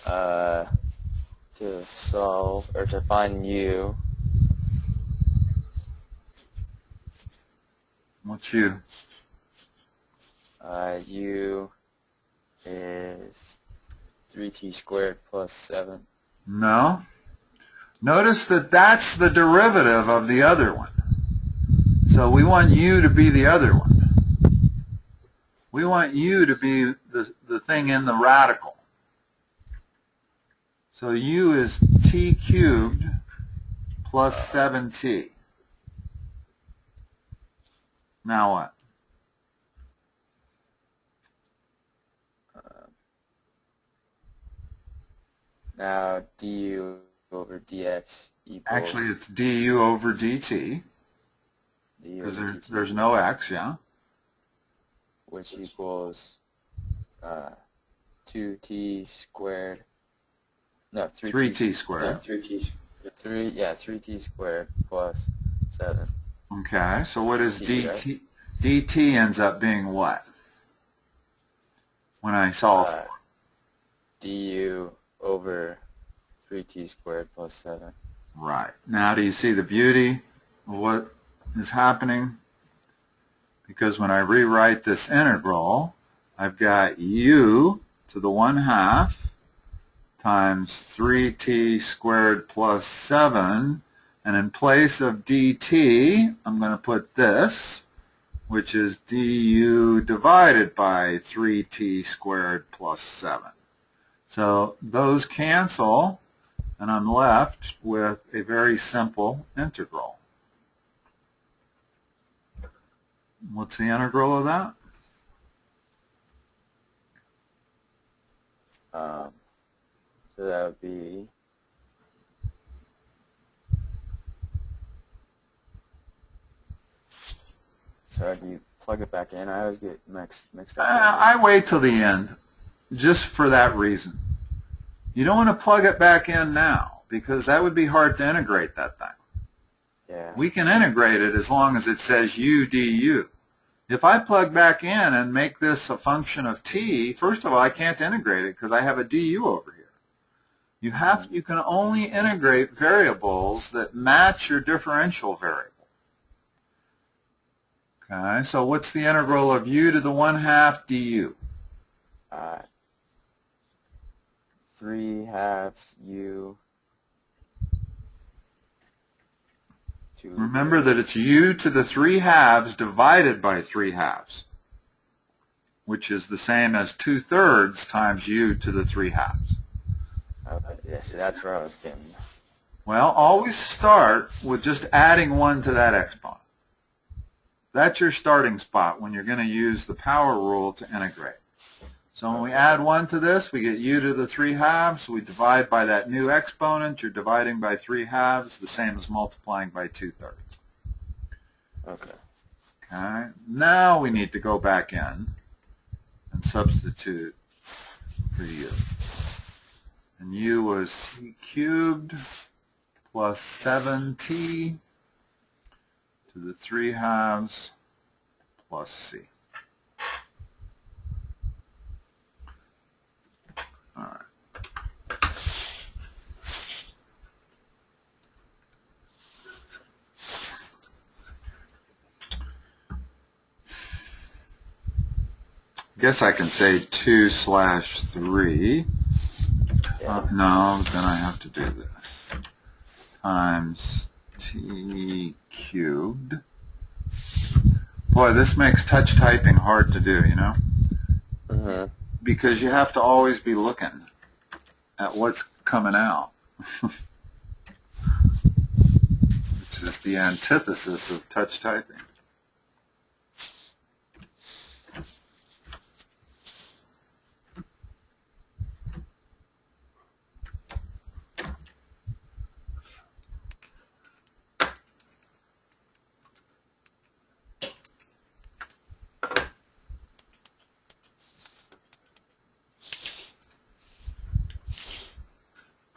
to solve, or to find u. What's u? U is 3t squared plus 7. No. Notice that that's the derivative of the other one. So we want u to be the other one. We want u to be the thing in the radical. So u is t cubed plus 7t. Now what? Now du over dx equals... Actually, it's du over dt, because there's no x, yeah? Which equals 2t squared... No, 3t squared. 3t squared plus 7. Okay, so what is dt? Right? dt ends up being what when I solve for it? Du over 3t squared plus 7. Right. Now do you see the beauty of what is happening? Because when I rewrite this integral, I've got u to the 1/2 times 3t squared plus 7, and in place of dt, I'm going to put this, which is du divided by 3t squared plus 7. So those cancel, and I'm left with a very simple integral. What's the integral of that? So that would be... So do you plug it back in? I always get mixed up. I wait till the end, just for that reason. You don't want to plug it back in now, because that would be hard to integrate that thing. Yeah. We can integrate it as long as it says u du. If I plug back in and make this a function of t, first of all, I can't integrate it because I have a du over here. You can only integrate variables that match your differential variable. Okay, so what's the integral of u to the 1/2 du? 3/2 u. Remember that it's u to the 3/2 divided by 3/2, which is the same as 2/3 times u to the 3/2. Okay, yeah, so that's where I was getting. Well, always start with just adding 1 to that exponent. That's your starting spot when you're going to use the power rule to integrate. So when we add 1 to this, we get u to the 3/2. We divide by that new exponent. You're dividing by 3/2, the same as multiplying by 2/3. Okay. Okay. Now we need to go back in and substitute for u. And u was t cubed plus 7t to the 3/2 plus c. All right. I guess I can say 2/3. No, then I have to do this. Times t cubed. Boy, this makes touch typing hard to do, you know? Because you have to always be looking at what's coming out. Which is the antithesis of touch typing.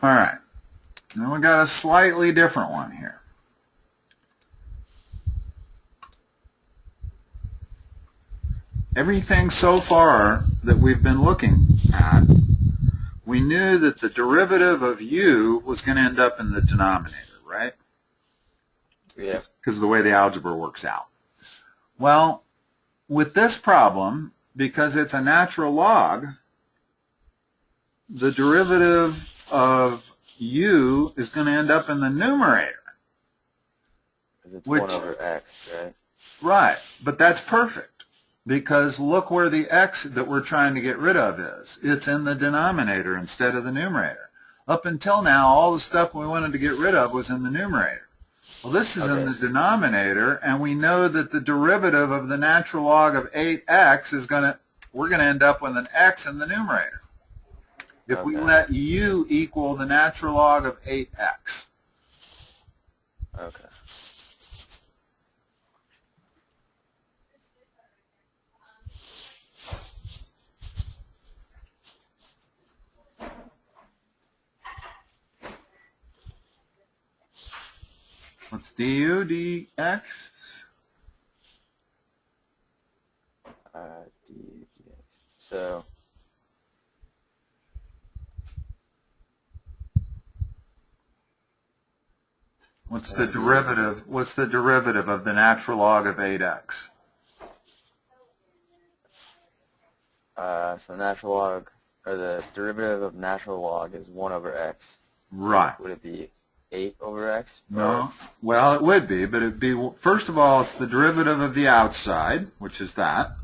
All right, now we got a slightly different one here. Everything so far that we've been looking at, we knew that the derivative of u was going to end up in the denominator, right? Yeah. Because of the way the algebra works out. Well, with this problem, because it's a natural log, the derivative of u is going to end up in the numerator. Because it's 1 over x, right? Right, but that's perfect, because look where the x that we're trying to get rid of is. It's in the denominator instead of the numerator. Up until now, all the stuff we wanted to get rid of was in the numerator. Well, this is in the denominator, and we know that the derivative of the natural log of 8x is we're going to end up with an x in the numerator. If we let u equal the natural log of 8x. Okay. What's du dx? dx. So What's the derivative? What's the derivative of the natural log of 8x? So natural log, or the derivative of natural log is 1 over x. Right. Would it be 8 over x? No. Well, it would be, but it'd be, first of all, it's the derivative of the outside, which is that,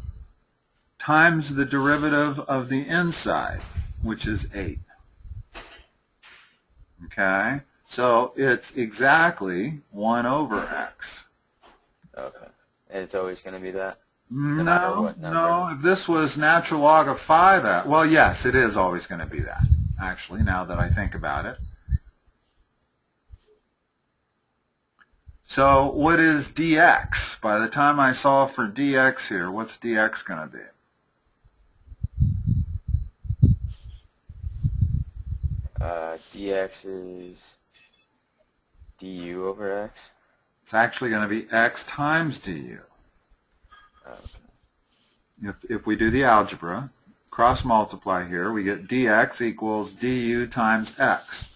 times the derivative of the inside, which is 8. Okay? So it's exactly 1 over x. Okay. And it's always going to be that? No, if this was natural log of 5x, well, yes, it is always going to be that, actually, now that I think about it. So what is dx? By the time I solve for dx here, what's dx going to be? Dx is du over x? It's actually going to be x times du. Okay. If we do the algebra, cross multiply here, we get dx equals du times x.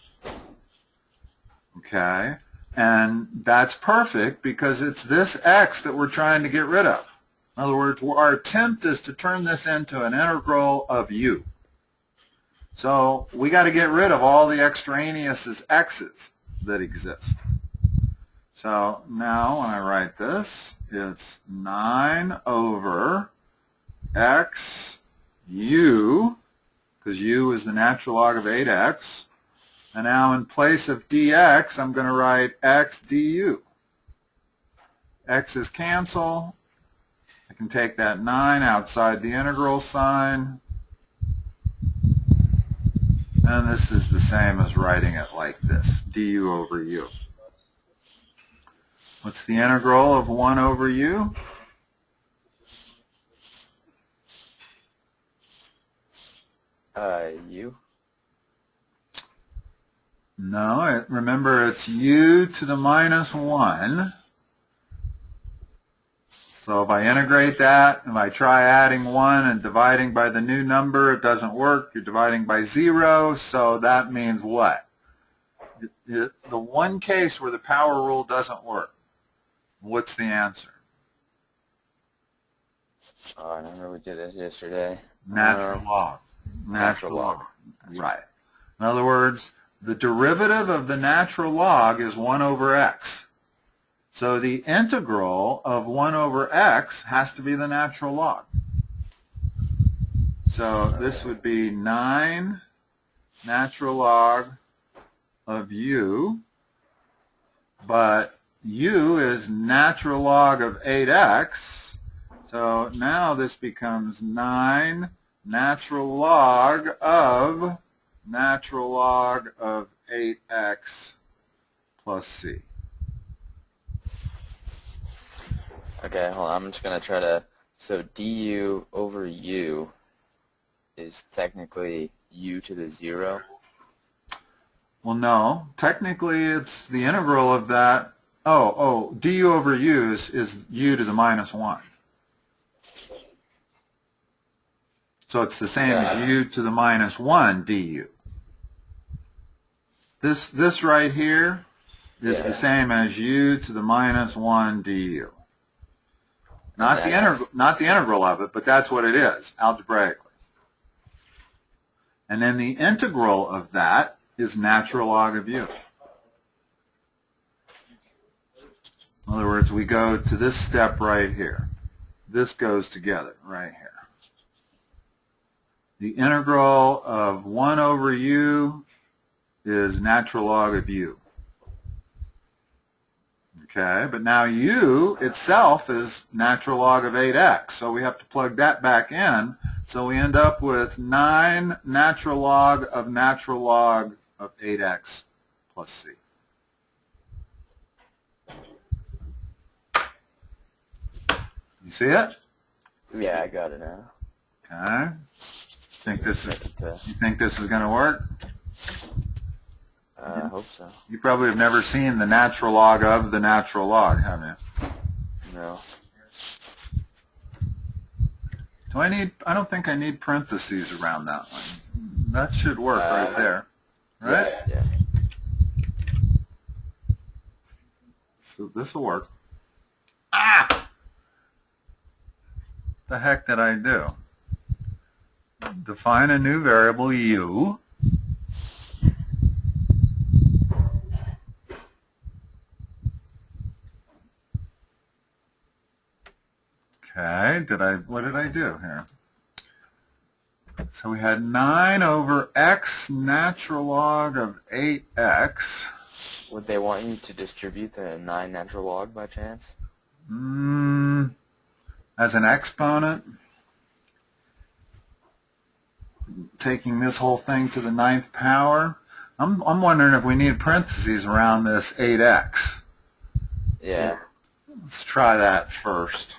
Okay? And that's perfect because it's this x that we're trying to get rid of. In other words, our attempt is to turn this into an integral of u. So we got to get rid of all the extraneous x's that exist. So now when I write this, it's 9 over x u, because u is the natural log of 8x. And now in place of dx, I'm going to write x du. X's cancel. I can take that 9 outside the integral sign. And this is the same as writing it like this, du over u. What's the integral of 1 over u? U? No, remember it's u to the minus 1. So if I integrate that, if I try adding 1 and dividing by the new number, it doesn't work. You're dividing by 0, so that means what? The one case where the power rule doesn't work. What's the answer? Oh, I remember we did this yesterday. Natural log. Natural log. Right. In other words, the derivative of the natural log is 1 over x. So the integral of 1 over x has to be the natural log. So this would be 9 natural log of u, but u is natural log of 8x. So now this becomes 9 natural log of 8x plus c. Okay, hold on. I'm just going to try to... So du over u is technically u to the 0? Well, no. Technically, it's the integral of that. Du over u is u to the minus 1. So it's the same as u to the minus 1 du. This right here is the same as u to the minus 1 du. Not the integral of it, but that's what it is, algebraically. And then the integral of that is natural log of u. In other words, we go to this step right here. This goes together right here. The integral of 1 over u is natural log of u. Okay, but now u itself is natural log of 8x, so we have to plug that back in. So we end up with 9 natural log of 8x plus c. You see it? Yeah, I got it now. Okay. You think this is going to work? I hope so. You probably have never seen the natural log of the natural log, have you? No. I don't think I need parentheses around that one. That should work right there. Right? Yeah. So this will work. Ah! The heck did I do? Define a new variable u. Okay, what did I do here? So we had 9 over x natural log of 8x. Would they want you to distribute the 9 natural log by chance? As an exponent, taking this whole thing to the 9th power. I'm wondering if we need parentheses around this 8x. Yeah. Let's try that first.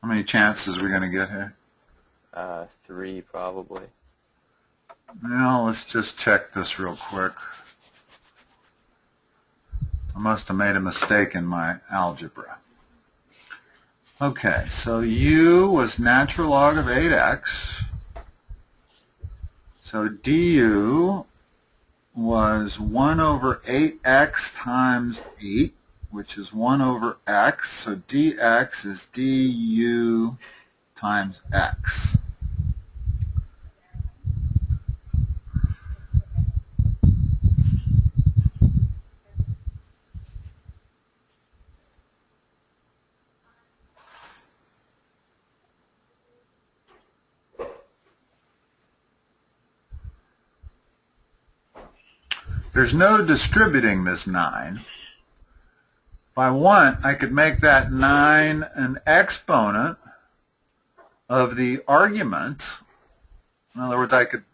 How many chances are we going to get here? 3 probably. Well, let's just check this real quick. I must have made a mistake in my algebra. Okay, so u was natural log of 8x. So du was 1 over 8x times 8, which is 1 over x. So dx is du times x. There's no distributing this 9. If I want, I could make that 9 an exponent of the argument. In other words, I could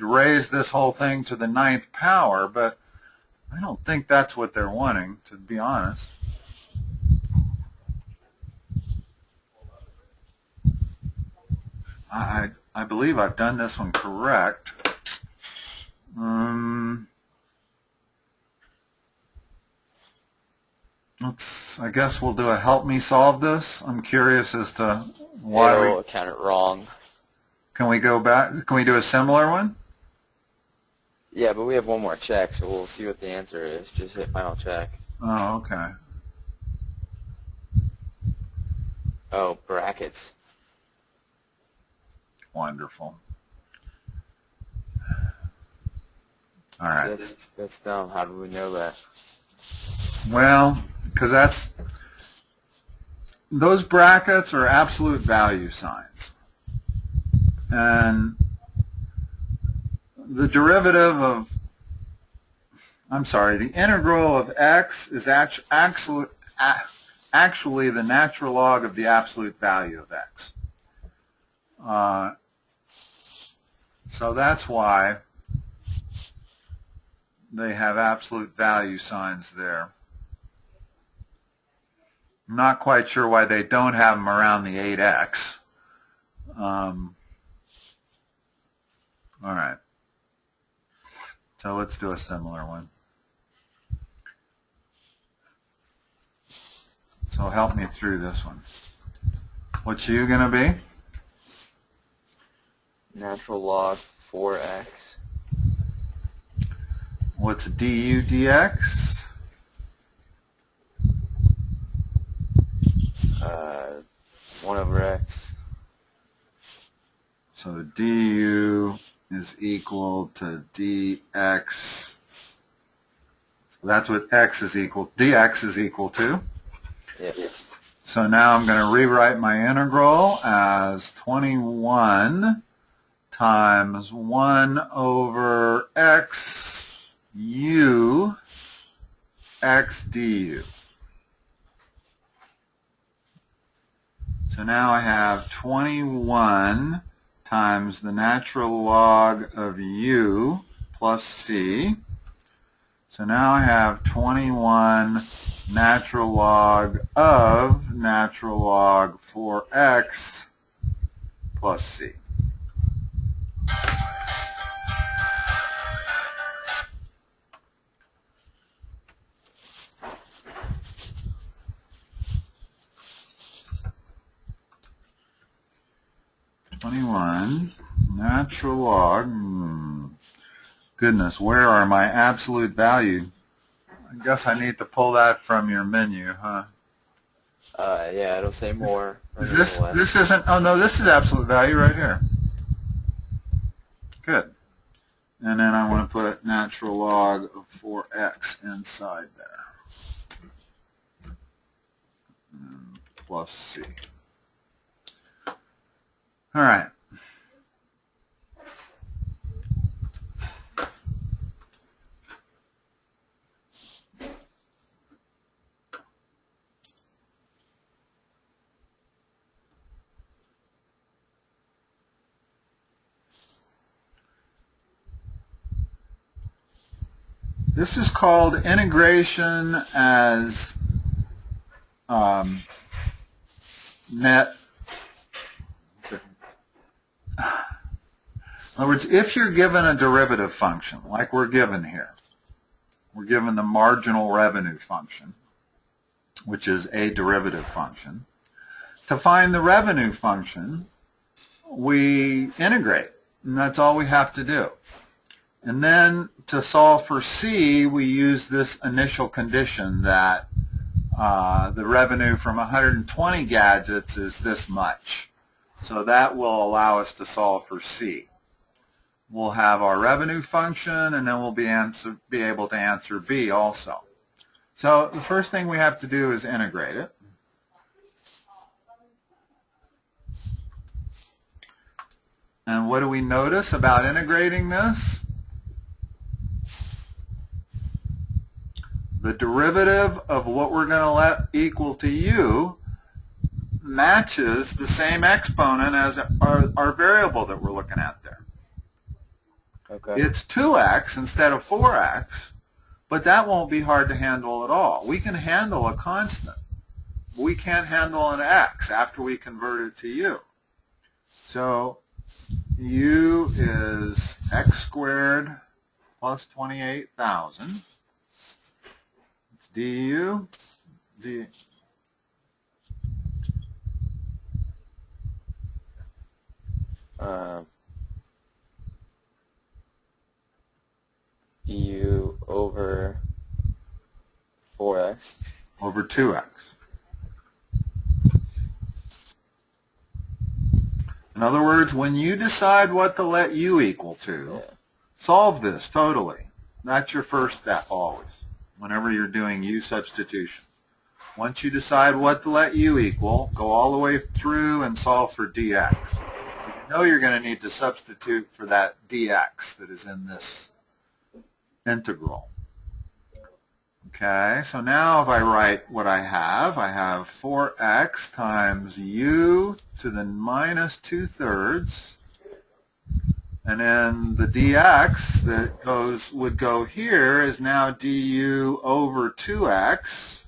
raise this whole thing to the 9th power, but I don't think that's what they're wanting, to be honest. I believe I've done this one correct. I guess we'll do a help me solve this. I'm curious as to why we count it wrong. Can we go back? Can we do a similar one? Yeah, but we have one more check, so we'll see what the answer is. Just hit final check. Oh, okay. Oh, brackets. Wonderful. All right. That's dumb. How do we know that? Well, because those brackets are absolute value signs. And the derivative of, the integral of x is actually the natural log of the absolute value of x. So that's why they have absolute value signs there. I'm not quite sure why they don't have them around the 8x. All right. So let's do a similar one. So help me through this one. What's u going to be? Natural log 4x. What's du dx? 1 over x. So du is equal to dx. So that's what x is equal. Dx is equal to. Yes. So now I'm going to rewrite my integral as 21 times 1 over x u x du. So now I have 21 times the natural log of u plus c. So now I have 21 natural log of natural log 4x plus c. Natural log, goodness, where are my absolute value? I guess I need to pull that from your menu, huh? Yeah, it'll say more. Is this isn't, oh no, this is absolute value right here. Good. And then I want to put natural log of 4x inside there. And plus c. All right. This is called integration as net. In other words, if you're given a derivative function, like we're given here, we're given the marginal revenue function, which is a derivative function. To find the revenue function, we integrate, and that's all we have to do. And then to solve for C, we use this initial condition that the revenue from 120 gadgets is this much. So that will allow us to solve for C. We'll have our revenue function, and then we'll be able to answer B also. So the first thing we have to do is integrate it. And what do we notice about integrating this? The derivative of what we're going to let equal to u matches the same exponent as our variable that we're looking at there. Okay. It's 2x instead of 4x, but that won't be hard to handle at all. We can handle a constant. We can't handle an x after we convert it to u. So u is x squared plus 28,000. It's du. Du over 4x. Over 2x. In other words, when you decide what to let u equal to, solve this totally. That's your first step always, whenever you're doing u substitution. Once you decide what to let u equal, go all the way through and solve for dx. You know you're going to need to substitute for that dx that is in this integral. Okay, so now if I write what I have 4x times u to the minus 2/3, and then the dx that would go here is now du over 2x.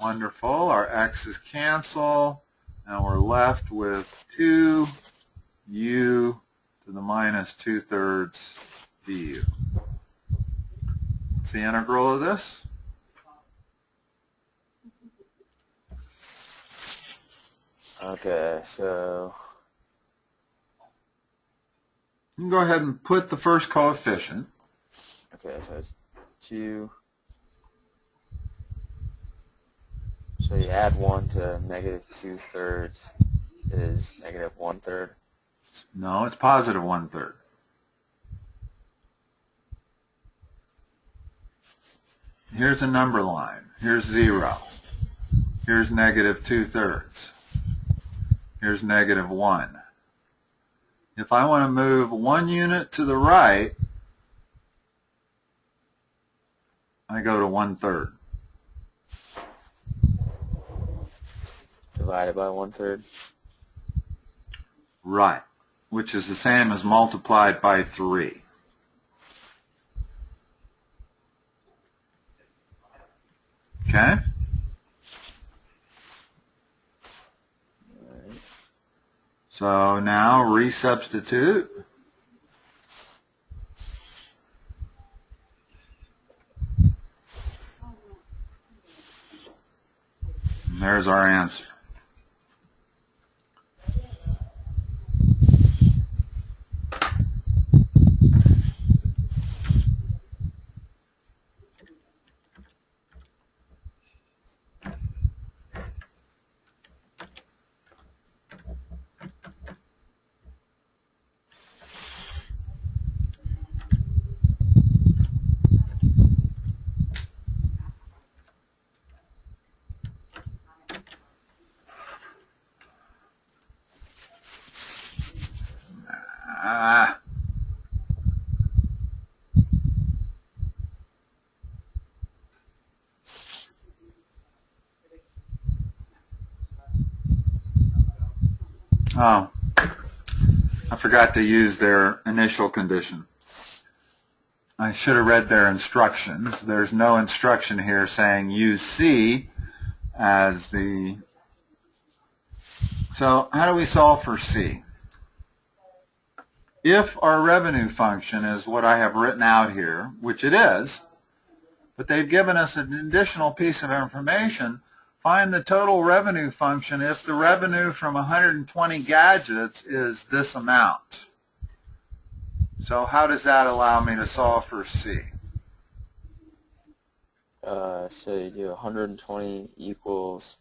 Wonderful, our x's cancel, and we're left with 2u to the minus 2/3 du. What's the integral of this? Okay, so You can go ahead and put the first coefficient. okay, so it's 2. So you add 1 to negative 2/3 is negative 1/3. No, it's positive 1/3. Here's a number line. Here's 0. Here's negative 2/3. Here's negative 1. If I want to move 1 unit to the right, I go to 1/3. Divided by 1/3. Right, which is the same as multiplied by 3. Okay? So now resubstitute. And there's our answer. Ah. Oh, I forgot to use their initial condition. I should have read their instructions. There's no instruction here saying use C as the... So how do we solve for C? If our revenue function is what I have written out here, which it is, but they've given us an additional piece of information, find the total revenue function if the revenue from 120 gadgets is this amount. So how does that allow me to solve for C? So you do 120 equals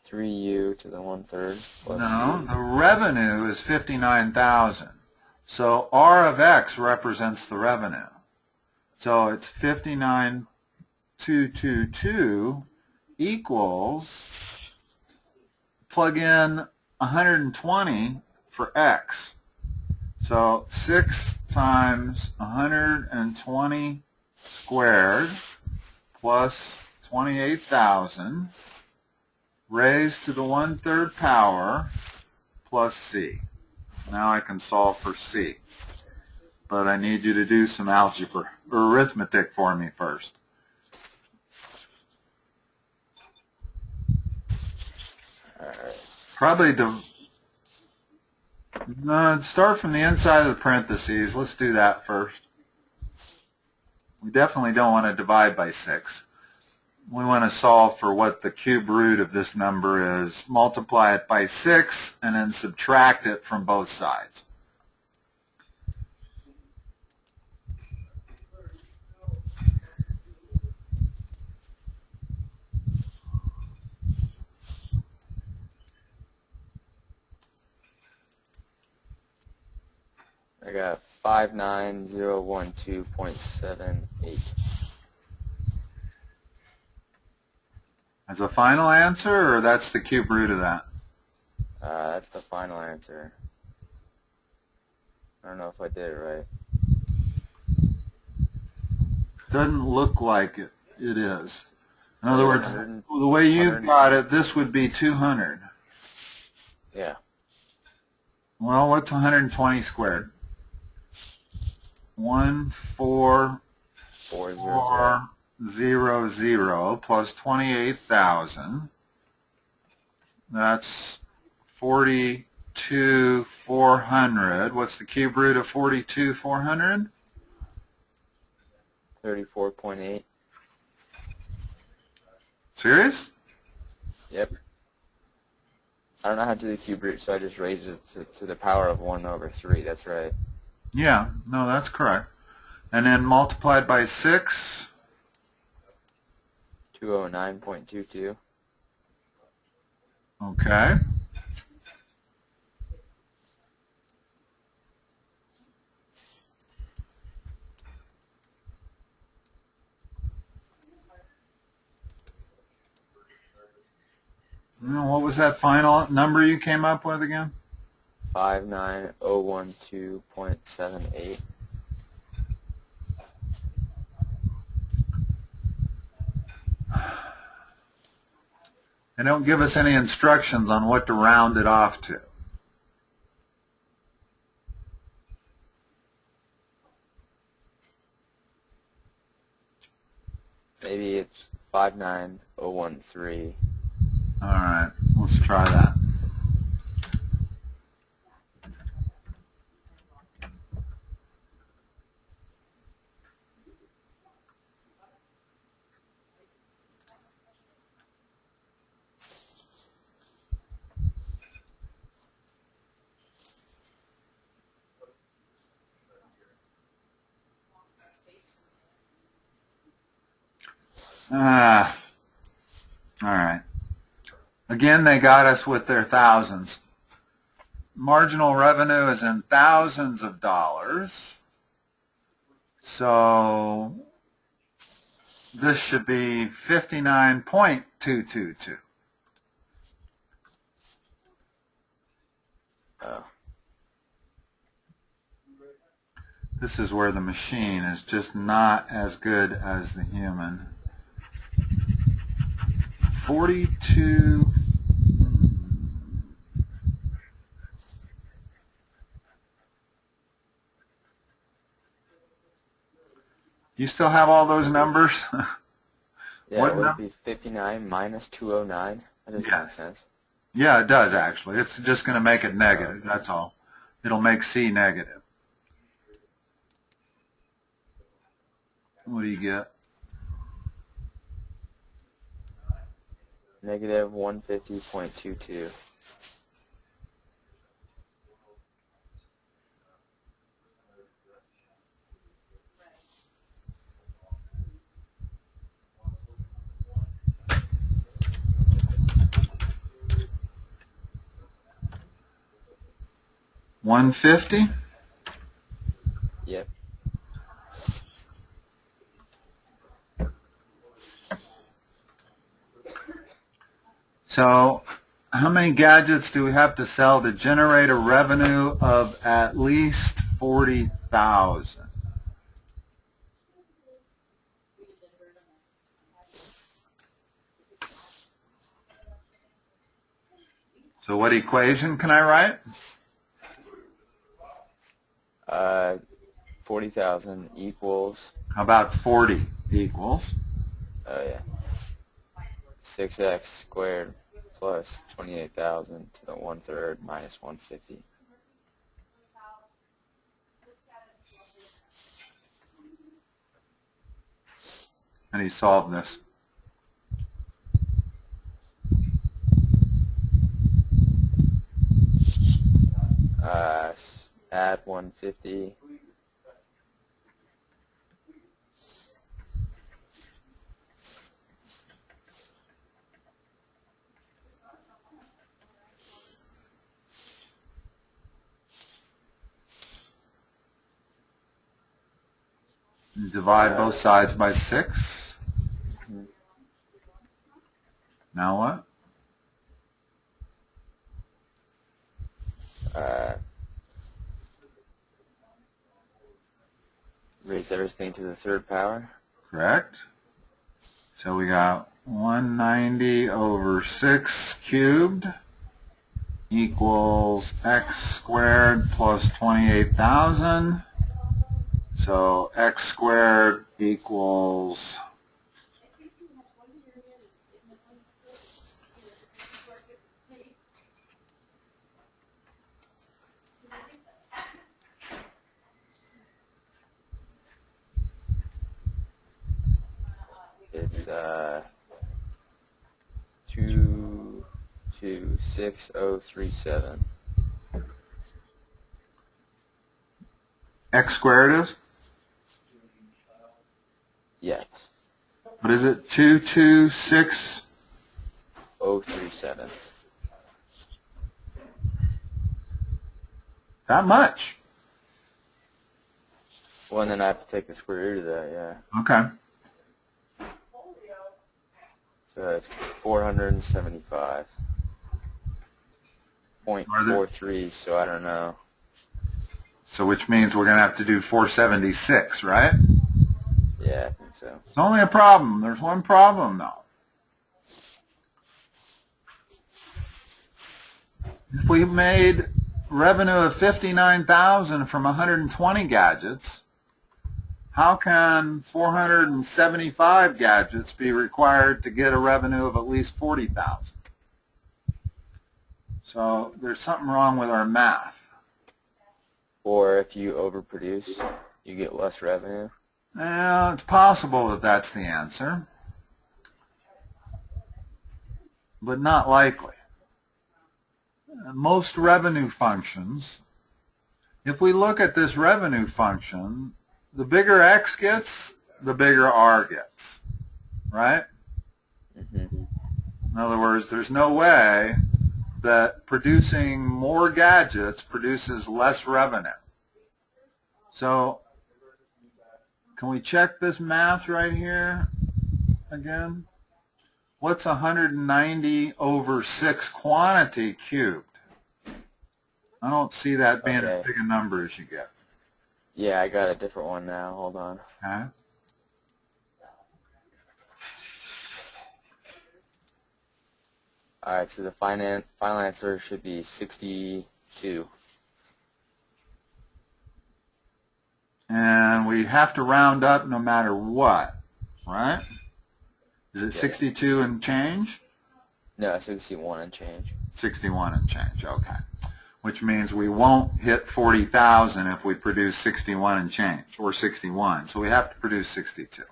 3u to the 1/3 plus No, c. the revenue is 59,000. So R of X represents the revenue. So it's 59,222 equals, plug in 120 for X. So 6 times 120 squared plus 28,000 raised to the 1/3 power plus C. Now I can solve for C. But I need you to do some algebra or arithmetic for me first. Probably start from the inside of the parentheses. Let's do that first. We definitely don't want to divide by 6. We want to solve for what the cube root of this number is, multiply it by 6, and then subtract it from both sides. I got 59012.78. As a final answer, or that's the cube root of that? That's the final answer. I don't know if I did it right. Doesn't look like it is. In other words, 100, the way you've got it, this would be 200. Yeah. Well, what's 120 squared? 14400 plus 28,000. That's 42,400. What's the cube root of 42,400? 34.8. Serious? Yep. I don't know how to do the cube root, so I just raised it to the power of 1 over 3. That's right. Yeah, no, that's correct. And then multiplied by 6. 209.22. Okay. What was that final number you came up with again? 59012.78. They don't give us any instructions on what to round it off to. Maybe it's 59013. All right, let's try that. All right. Again, they got us with their thousands. Marginal revenue is in thousands of dollars. So this should be 59.222. Oh. This is where the machine is just not as good as the human. 42. You still have all those numbers? Yeah, would it be 59 minus 209? That doesn't make sense. Yeah, it does actually. It's just going to make it negative, that's all. It'll make C negative. What do you get? Negative 150.22. $150? Yep. So how many gadgets do we have to sell to generate a revenue of at least 40,000? So what equation can I write? 40,000 equals. How about 40 equals? Oh yeah. 6x squared plus 28,000 to the 1/3 minus 150. How do you solve this? Add 150. Divide both sides by 6. Now what? Raise everything to the 3rd power. Correct. So we got 190 over 6 cubed equals x squared plus 28,000. So x squared equals It's 26037. X squared is? Yes. What is it? 226? 037. That much? Well, and then I have to take the square root of that, yeah. Okay. So it's 475.43, so I don't know. So which means we're going to have to do 476, right? Yeah, I think so. It's only a problem. There's one problem, though. If we made revenue of $59,000 from 120 gadgets, how can 475 gadgets be required to get a revenue of at least 40,000? So there's something wrong with our math. Or if you overproduce, you get less revenue. Well, it's possible that that's the answer, but not likely. Most revenue functions, if we look at this revenue function, the bigger X gets, the bigger R gets, right? Mm-hmm. In other words, there's no way that producing more gadgets produces less revenue. So can we check this math right here again? What's 190 over 6 quantity cubed? I don't see that being as big a number as you get. Yeah, I got a different one now. Hold on. Okay. All right, so the final answer should be 62. And we have to round up no matter what, right? Is it 62 and change? No, 61 and change. 61 and change, okay. Which means we won't hit 40,000 if we produce 61 and change, or 61. So we have to produce 62.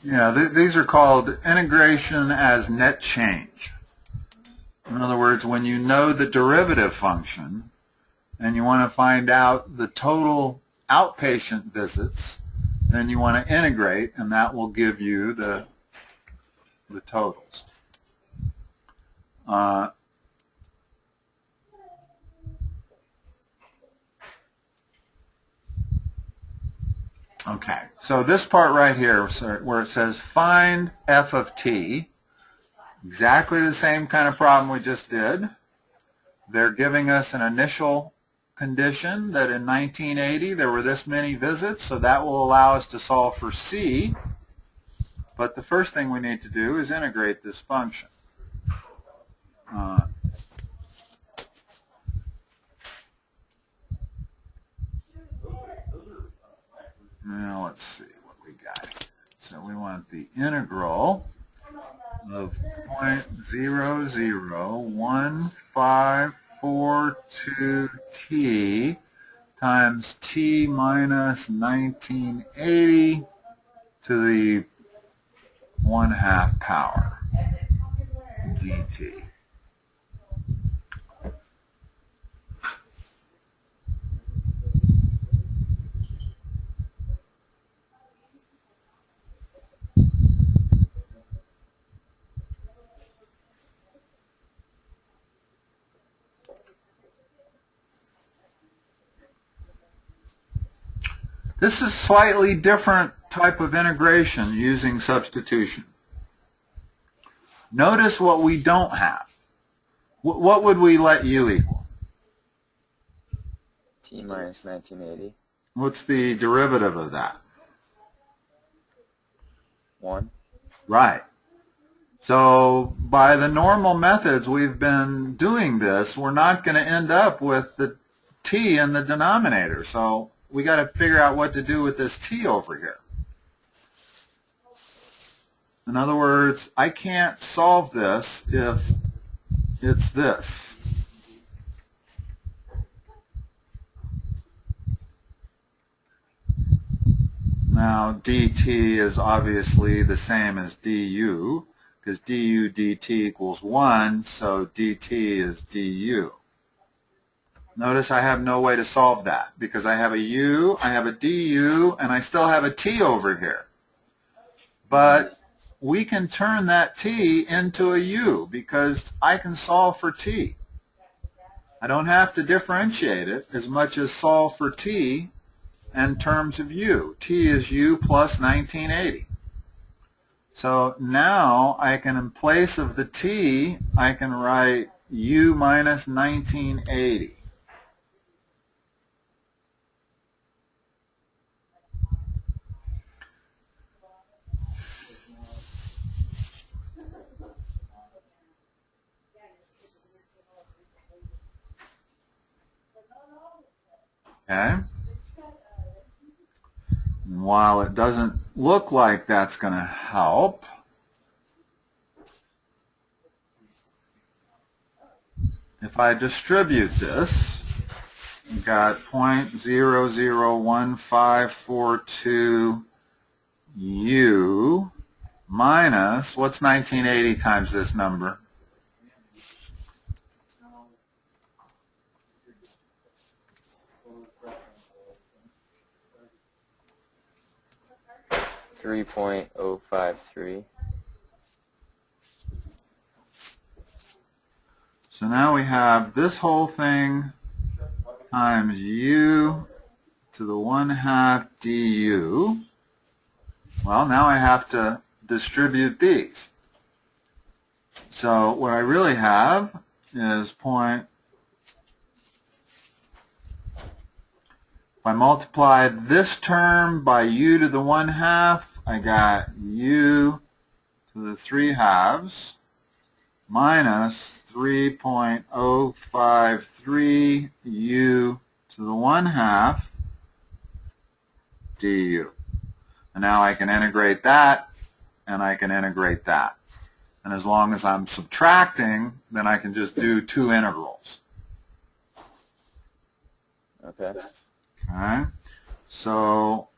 Yeah, these are called integration as net change. In other words, when you know the derivative function and you want to find out the total outpatient visits, then you want to integrate, and that will give you the totals. Okay, so this part right here where it says find f of t, exactly the same kind of problem we just did. They're giving us an initial condition that in 1980 there were this many visits, so that will allow us to solve for c. But the first thing we need to do is integrate this function. Now let's see what we got. So we want the integral of 0.001542t times t minus 1980 to the 1/2 power dt. This is a slightly different type of integration using substitution. Notice what we don't have. What would we let u equal? T minus 1980. What's the derivative of that? 1. Right. So by the normal methods we've been doing this, we're not going to end up with the t in the denominator. So we got to figure out what to do with this t over here. In other words, I can't solve this if it's this. Now, dt is obviously the same as du, because du dt equals 1, so dt is du. Notice I have no way to solve that, because I have a u, I have a du, and I still have a t over here. But we can turn that t into a u, because I can solve for t. I don't have to differentiate it as much as solve for t in terms of u. T is u plus 1980. So now I can, in place of the t, I can write u minus 1980. Okay? And while it doesn't look like that's going to help, if I distribute this, we've got 0.001542 u minus, what's 1980 times this number? 3.053. So now we have this whole thing times u to the 1/2 du. Well, now I have to distribute these. So what I really have is if I multiply this term by u to the 1/2, I got u to the 3/2 minus 3.053 u to the 1/2 du. And now I can integrate that, and I can integrate that. And as long as I'm subtracting, then I can just do two integrals. Okay. Okay, so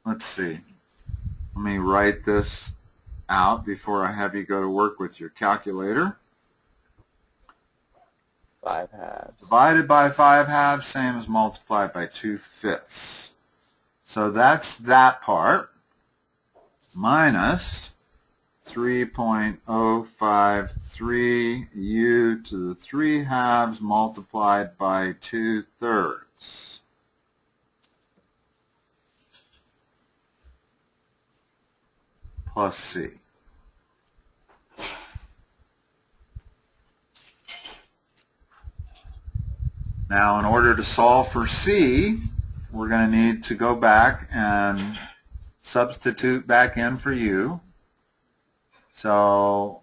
let's see. Let me write this out before I have you go to work with your calculator. 5/2. Divided by 5/2, same as multiplied by 2/5. So that's that part, minus 3.053 u to the 3/2 multiplied by 2/3. Plus c. Now, in order to solve for c, we're going to need to go back and substitute back in for u. So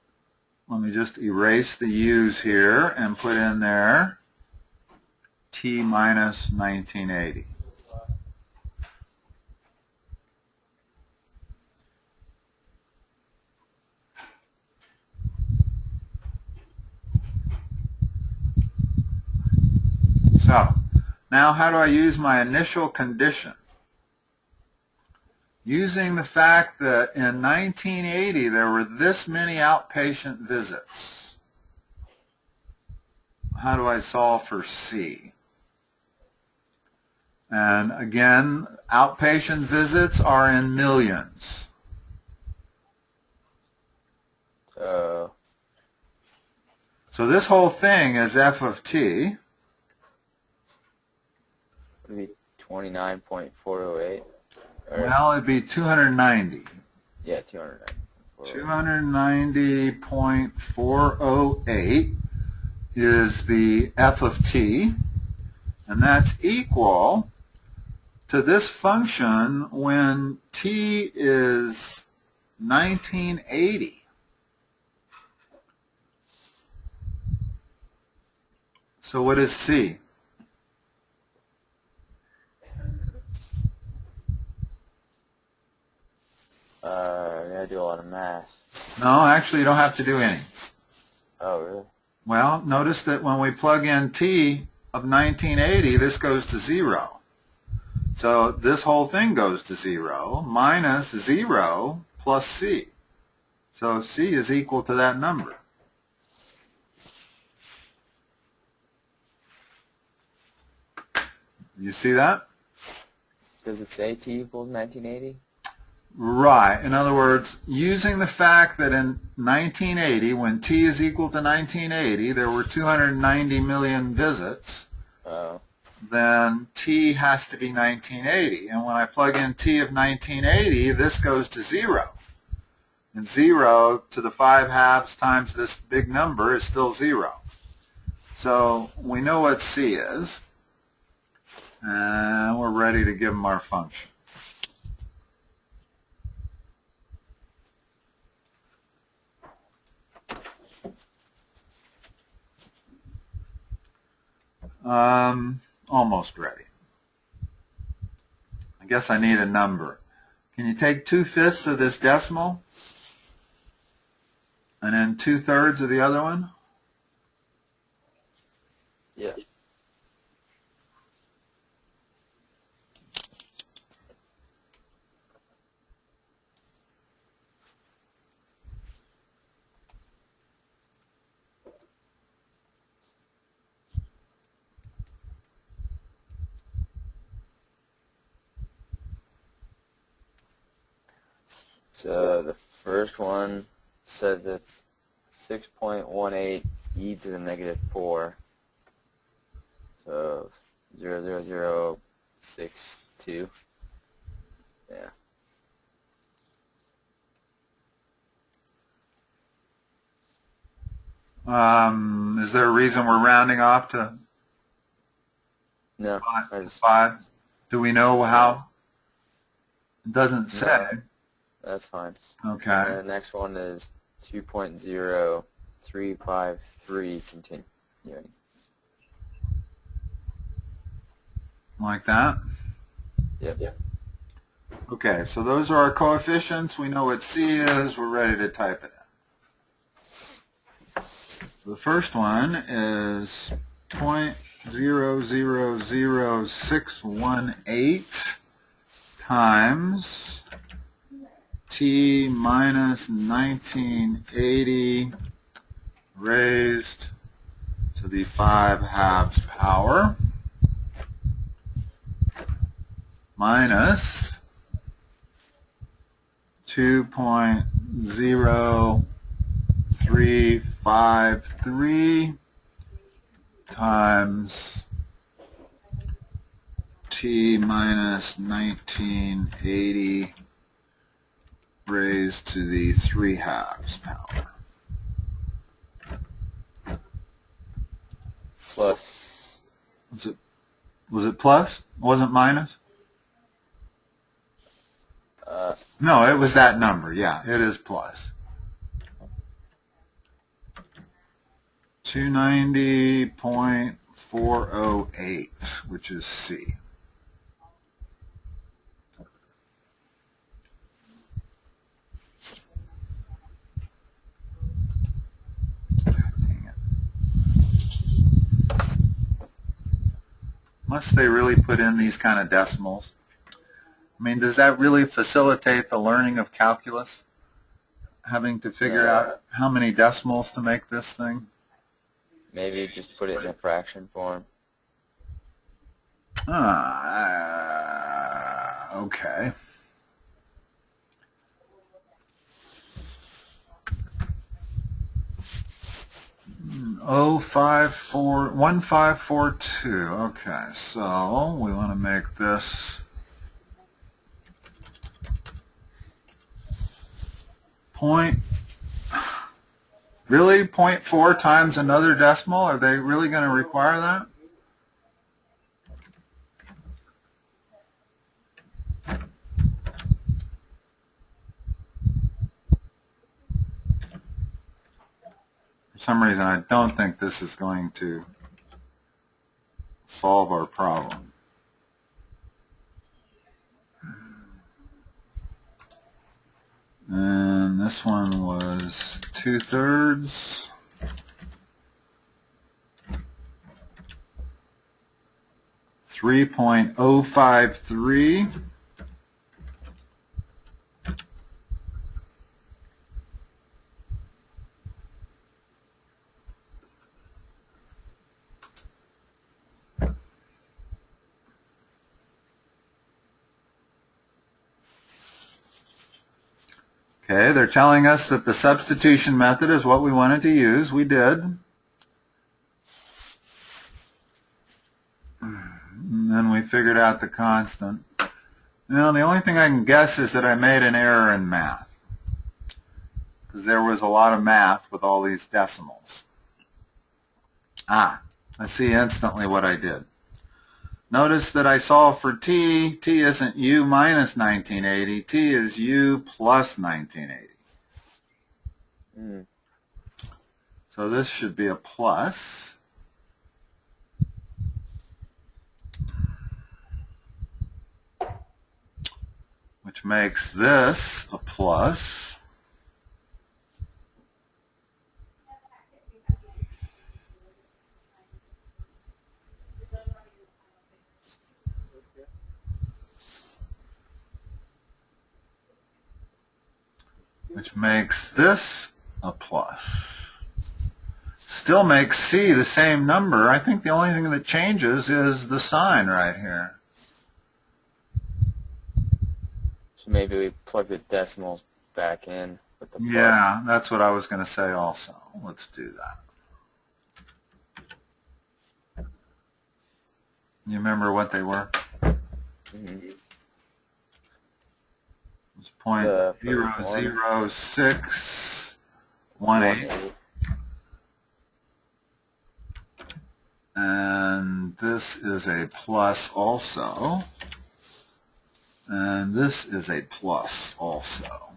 let me just erase the u's here and put in there t minus 1980. So now how do I use my initial condition? Using the fact that in 1980 there were this many outpatient visits. How do I solve for C? And again, outpatient visits are in millions. So this whole thing is f of t. Would be 29.408. Well, it'd be 290. Yeah, 290. 290.408 is the f of t, and that's equal to this function when t is 1980. So what is c? do a lot of math. No, actually you don't have to do any. Oh, really? Well, notice that when we plug in t of 1980, this goes to 0. So this whole thing goes to 0 minus 0 plus c. So c is equal to that number. You see that? Does it say t equals 1980? Right. In other words, using the fact that in 1980, when t is equal to 1980, there were 290 million visits, Oh. then t has to be 1980. And when I plug in t of 1980, this goes to 0. And 0 to the 5 halves times this big number is still 0. So we know what c is, and we're ready to give them our function. Almost ready. I guess I need a number. Can you take 2/5 of this decimal and then 2/3 of the other one? Yeah. So the first one says it's 6.18 e to the negative 4. So 0.0062. Yeah. Is there a reason we're rounding off to No. 5? Do we know how? It doesn't say. No, that's fine. Okay. And the next one is 2.0353 continuing. Like that? Yep. Okay, so those are our coefficients. We know what c is. We're ready to type it in. The first one is 0.000618 times t minus 1980 raised to the 5 halves power minus 2.0353 times t minus 1980 raised to the 3 halves power. Plus. Was it plus? Wasn't minus? No, it was that number. Yeah, it is plus. 290.408, which is C. Dang it. Must they really put in these kind of decimals? I mean, does that really facilitate the learning of calculus? Having to figure out how many decimals to make this thing? Maybe just put it in a fraction form. Okay. Oh, 1542. Okay, so we want to make this really 0.4 times another decimal? Are they really going to require that? For some reason, I don't think this is going to solve our problem. And this one was 2/3. .053. Okay, they're telling us that the substitution method is what we wanted to use. We did. And then we figured out the constant. Now, the only thing I can guess is that I made an error in math, because there was a lot of math with all these decimals. I see instantly what I did. Notice that I solved for t. T isn't u minus 1980. T is u plus 1980. So this should be a plus. Which makes this a plus. Which makes this a plus. Still makes C the same number. I think the only thing that changes is the sign right here. So maybe we plug the decimals back in with the plus. Yeah, that's what I was going to say also. Let's do that. You remember what they were? It was .00618. And this is a plus also. And this is a plus also.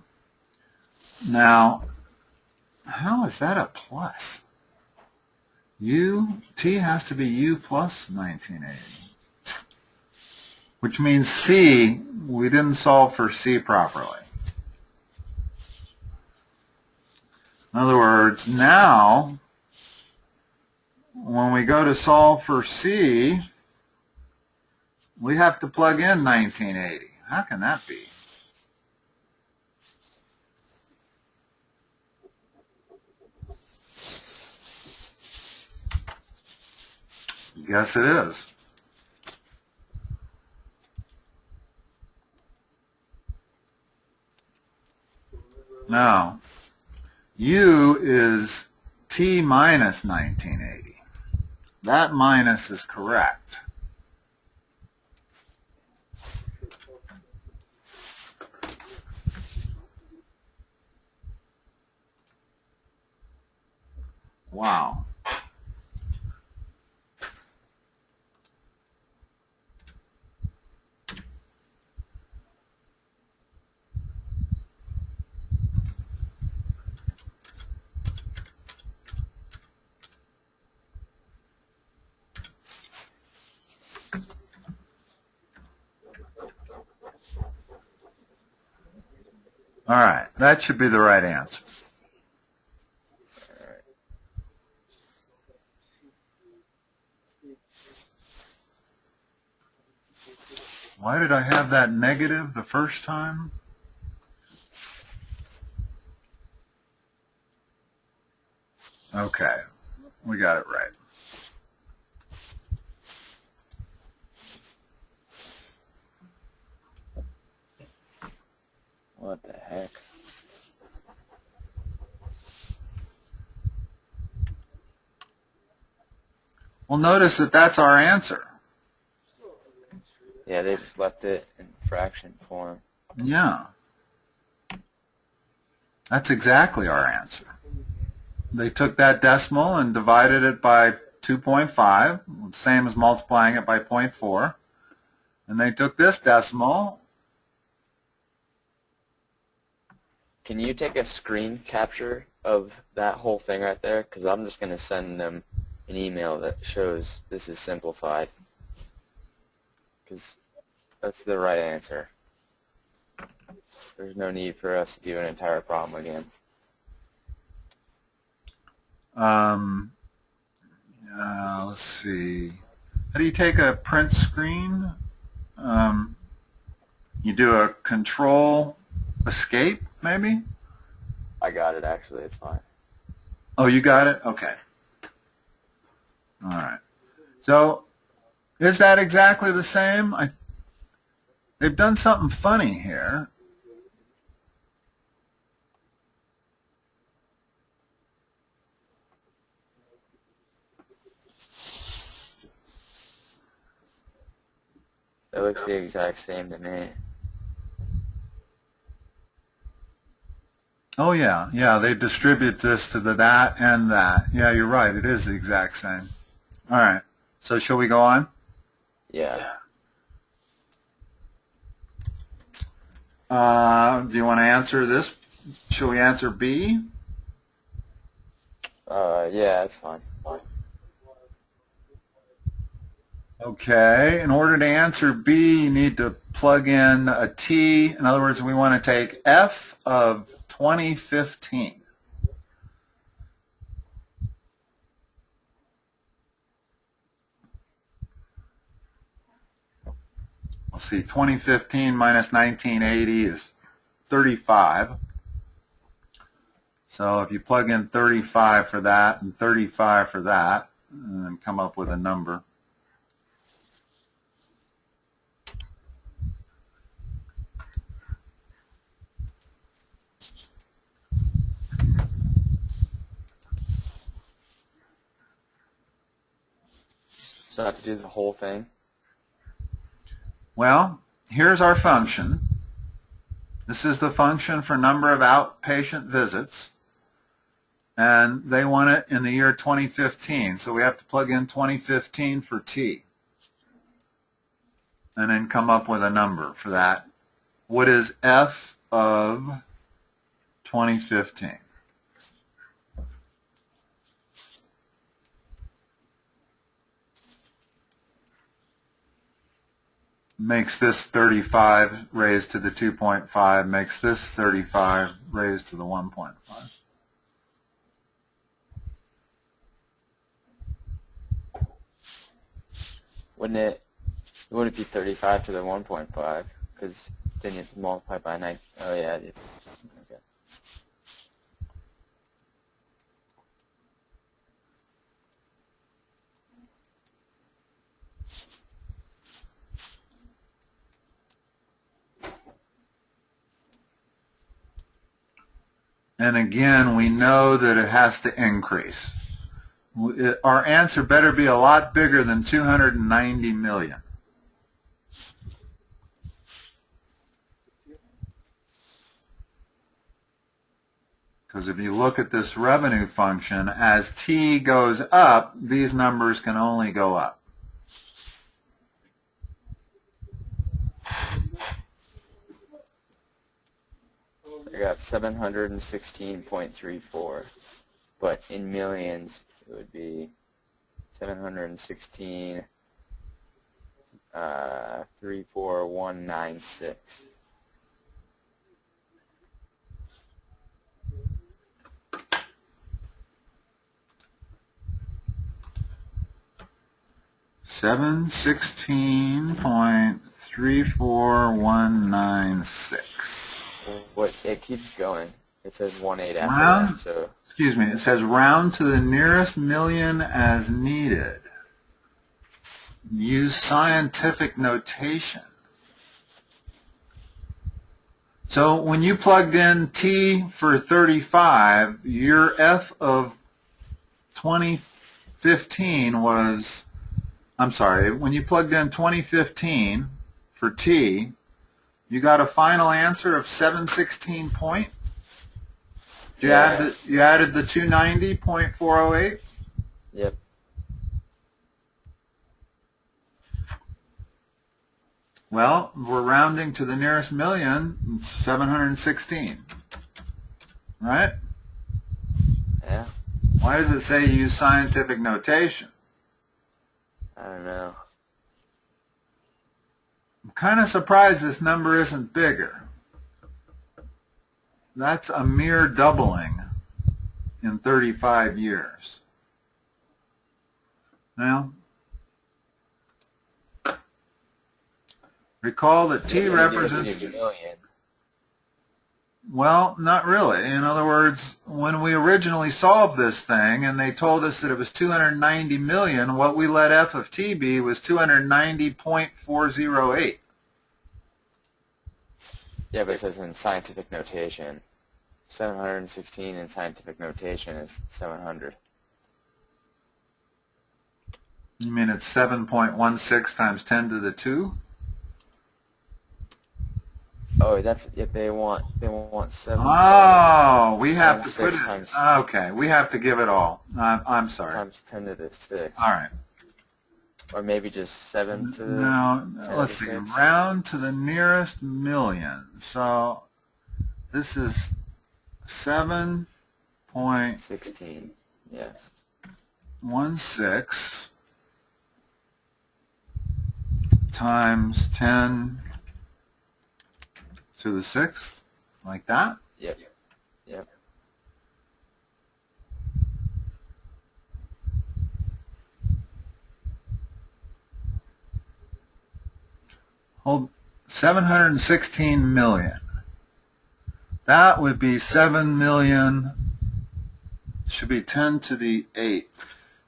Now, how is that a plus? T has to be u plus 1980. Which means C, we didn't solve for C properly. In other words, now, when we go to solve for C, we have to plug in 1980. How can that be? Yes, it is. Now, U is T minus 1980. That minus is correct. Wow. All right, that should be the right answer. Why did I have that negative the first time? Okay, we got it right. What the heck? Well, notice that that's our answer. Yeah, they just left it in fraction form. Yeah. That's exactly our answer. They took that decimal and divided it by 2.5, same as multiplying it by 0.4. And they took this decimal. Can you take a screen capture of that whole thing right there? Because I'm just going to send them an email that shows this is simplified. Because that's the right answer. there's no need for us to do an entire problem again. Let's see. How do you take a print screen? You do a control escape, maybe? I got it, actually. It's fine. Oh, you got it? Okay. All right. So is that exactly the same? They've done something funny here. It looks the exact same to me. Oh, yeah. Yeah, they distribute this to the that and that. Yeah, you're right. It is the exact same. All right. So shall we go on? Yeah. Do you want to answer this? Shall we answer B? Yeah, that's fine. Okay. In order to answer B, you need to plug in a T. In other words, we want to take F of 2015. Let's see, 2015 minus 1980 is 35. So if you plug in 35 for that and 35 for that, and then come up with a number. So I have to do the whole thing? Well, here's our function. This is the function for number of outpatient visits. And they want it in the year 2015. So we have to plug in 2015 for T. And then come up with a number for that. What is F of 2015? Makes this 35 raised to the 2.5, makes this 35 raised to the 1.5. Wouldn't it be 35 to the 1.5? Because then you have to multiply by 9. Oh, yeah. Okay. And again, we know that it has to increase. Our answer better be a lot bigger than 290 million. Because if you look at this revenue function, as T goes up, these numbers can only go up. I got 716.34, but in millions it would be 716 34196. $716.34196. What? It keeps going. It says 18 after Round, that, so excuse me, it says round to the nearest million as needed. Use scientific notation. So when you plugged in T for 35, your F of 2015 was, I'm sorry, when you plugged in 2015 for T, you got a final answer of 716 point. You added the 290.408? yep. Well, we're rounding to the nearest million, it's 716. Right? Yeah. Why does it say use scientific notation? I don't know. I'm kind of surprised this number isn't bigger. That's a mere doubling in 35 years. Now, recall that T represents... Well, not really. In other words, when we originally solved this thing and they told us that it was 290 million, what we let f of t be was 290.408. Yeah, but it says in scientific notation. 716 in scientific notation is 700. You mean it's 7.16 times 10 to the 2? Oh, that's they want 7. Oh, we have to put it. Times, okay, we have to give it all. I'm sorry. Times 10 to the 6. All right. Or maybe just 7 to the. No, let's see. 6. Round to the nearest million. So this is 7.16. Yes. 16 times 10 to the 6th, like that. Yep. Yep. Hold 716 million. That would be 7 million. Should be 10 to the 8th.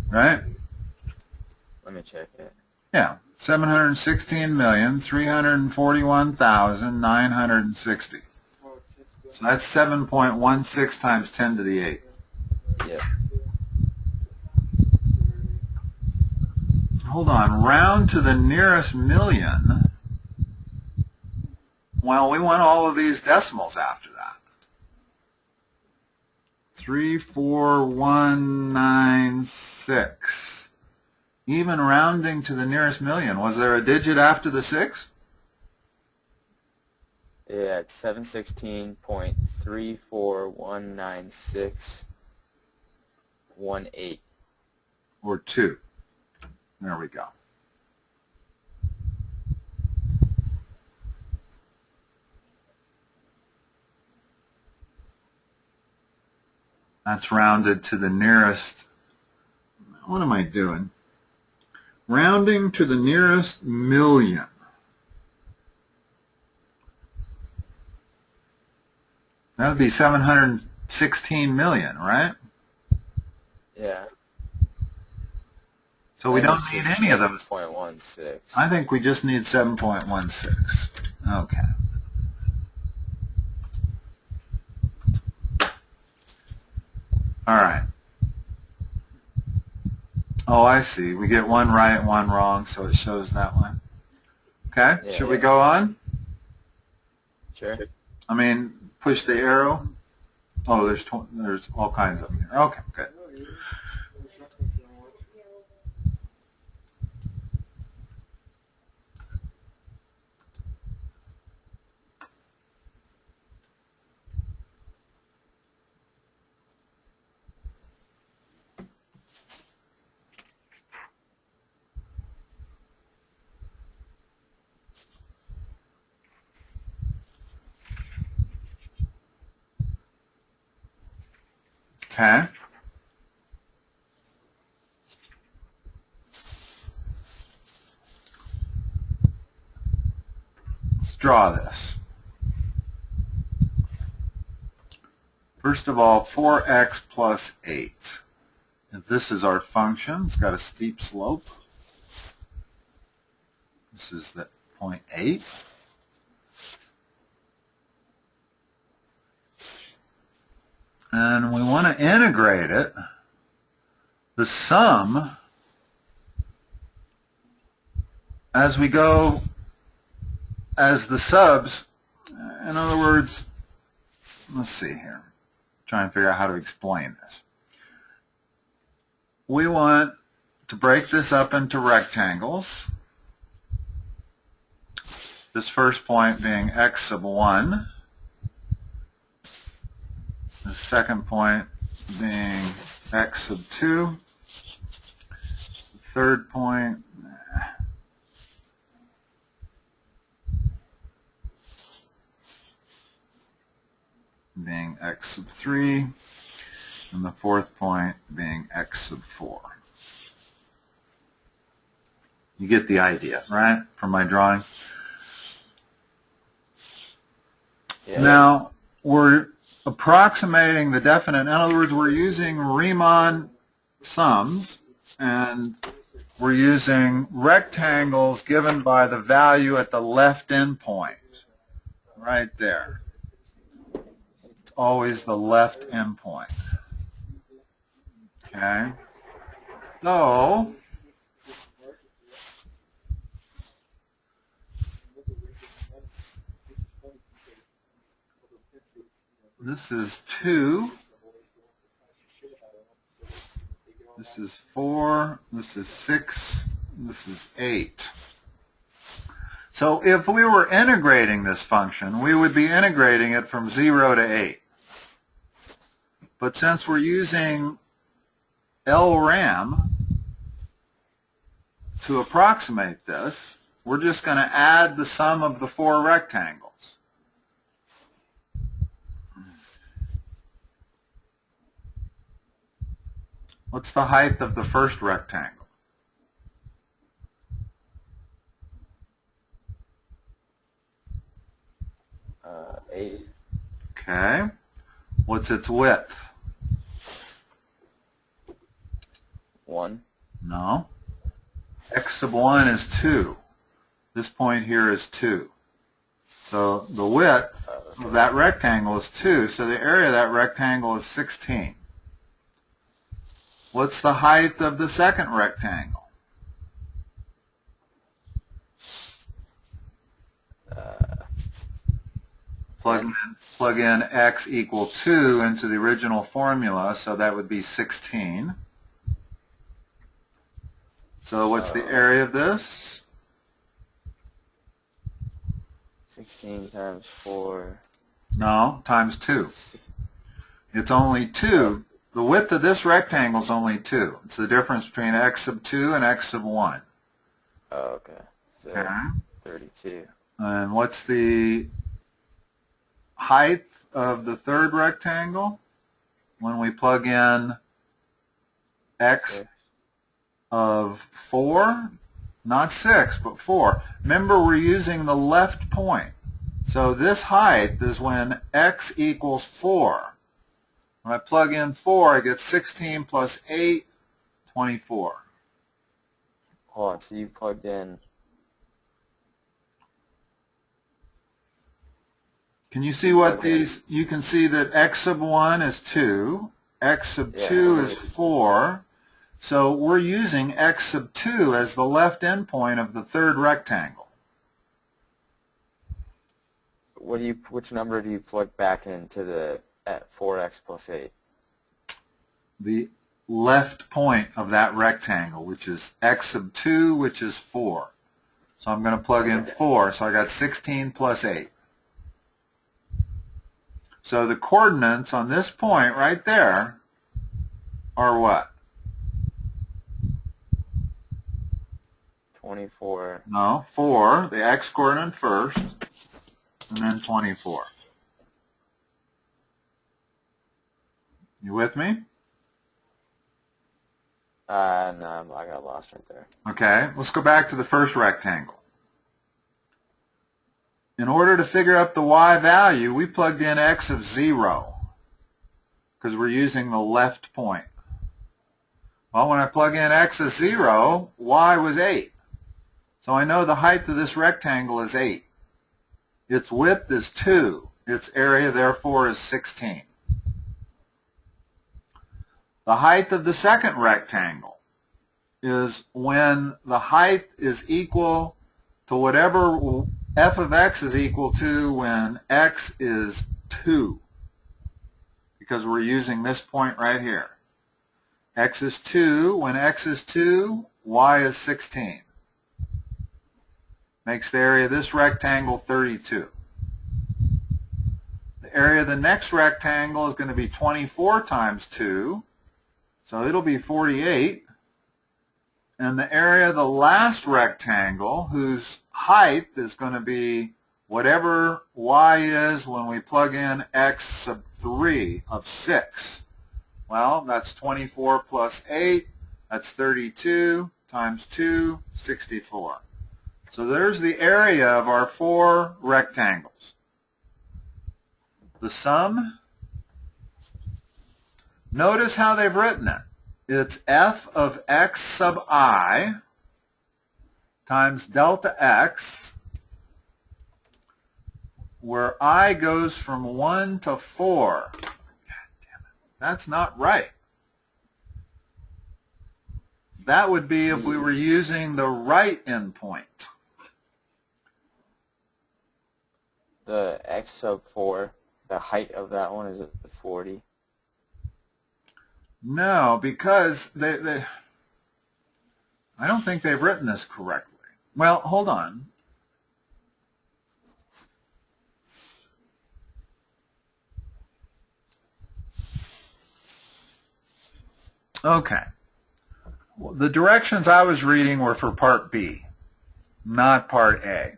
Right? Let me check it. Yeah. 716,341,960. So that's 7.16 times 10 to the 8th. Yep. Hold on. Round to the nearest million. Well, we want all of these decimals after that. 34196. Even rounding to the nearest million. Was there a digit after the 6? Yeah, it's 716.3419618. Or 2. There we go. That's rounded to the nearest. What am I doing? Rounding to the nearest million. That would be 716 million, right? Yeah. So we don't need any of those. 7.16. I think we just need 7.16. Okay. All right. Oh, I see. We get one right and one wrong, so it shows that one. Okay. Yeah, Should we go on? Sure. I mean, push the arrow. Oh, there's all kinds of them here. Okay, good. Okay. Let's draw this. First of all, 4x plus 8. If this is our function, it's got a steep slope. This is the point 8. And we want to integrate it. The sum, as we go, as the subs, in other words, let's see here. Try and figure out how to explain this. We want to break this up into rectangles. This first point being x sub 1. The second point being x sub 2. The third point, sub 3, and the fourth point being x sub 4. You get the idea, right, from my drawing? Yeah. Now, we're approximating the definite. In other words, we're using Riemann sums, and we're using rectangles given by the value at the left endpoint, right there. It's always the left endpoint. Okay? So, this is 2. This is 4. This is 6. This is 8. So if we were integrating this function, we would be integrating it from 0 to 8. But since we're using LRAM to approximate this, we're just going to add the sum of the 4 rectangles. What's the height of the first rectangle? 8. Okay. What's its width? 1. No. X sub 1 is 2. This point here is 2. So the width of that rectangle is 2, so the area of that rectangle is 16. What's the height of the second rectangle? Plug in x equal 2 into the original formula, so that would be 16. So what's the area of this? 16 times 4. No, times 2. It's only 2. The width of this rectangle is only 2. It's the difference between x sub 2 and x sub 1. Oh, okay. So Okay. 32. And what's the height of the third rectangle when we plug in x 6. of 4? Not 6, but 4. Remember, we're using the left point. So this height is when x equals 4. When I plug in 4, I get 16 plus 8, 24. Hold on, so you plugged in... Can you see what these, you can see that x sub 1 is 2, x sub 2 is 4, so we're using x sub 2 as the left endpoint of the third rectangle. Which number do you plug back into the at 4x plus 8? The left point of that rectangle, which is x sub 2, which is 4. So I'm going to plug in 4, so I got 16 plus 8. So the coordinates on this point right there are what? 24. No, 4, the x coordinate first, and then 24. You with me? No, I got lost right there. Okay, let's go back to the first rectangle. In order to figure out the y value, we plugged in x of 0 because we're using the left point. Well, when I plug in x of 0, y was 8. So I know the height of this rectangle is 8. Its width is 2. Its area, therefore, is 16. The height of the second rectangle is when the height is equal to whatever f of x is equal to when x is 2, because we're using this point right here. X is 2. When x is 2, y is 16. Makes the area of this rectangle 32. The area of the next rectangle is going to be 24 times 2, so it'll be 48. And the area of the last rectangle, whose height is going to be whatever y is when we plug in x sub 3 of 6. Well, that's 24 plus 8. That's 32 times 2, 64. So there's the area of our 4 rectangles. The sum, notice how they've written it. It's f of x sub I times delta x, where I goes from 1 to 4. God damn it. That's not right. That would be if we were using the right endpoint. The x sub 4, the height of that one is at 40. No, because I don't think they've written this correctly. Well, hold on. Okay. Well, the directions I was reading were for Part B, not Part A.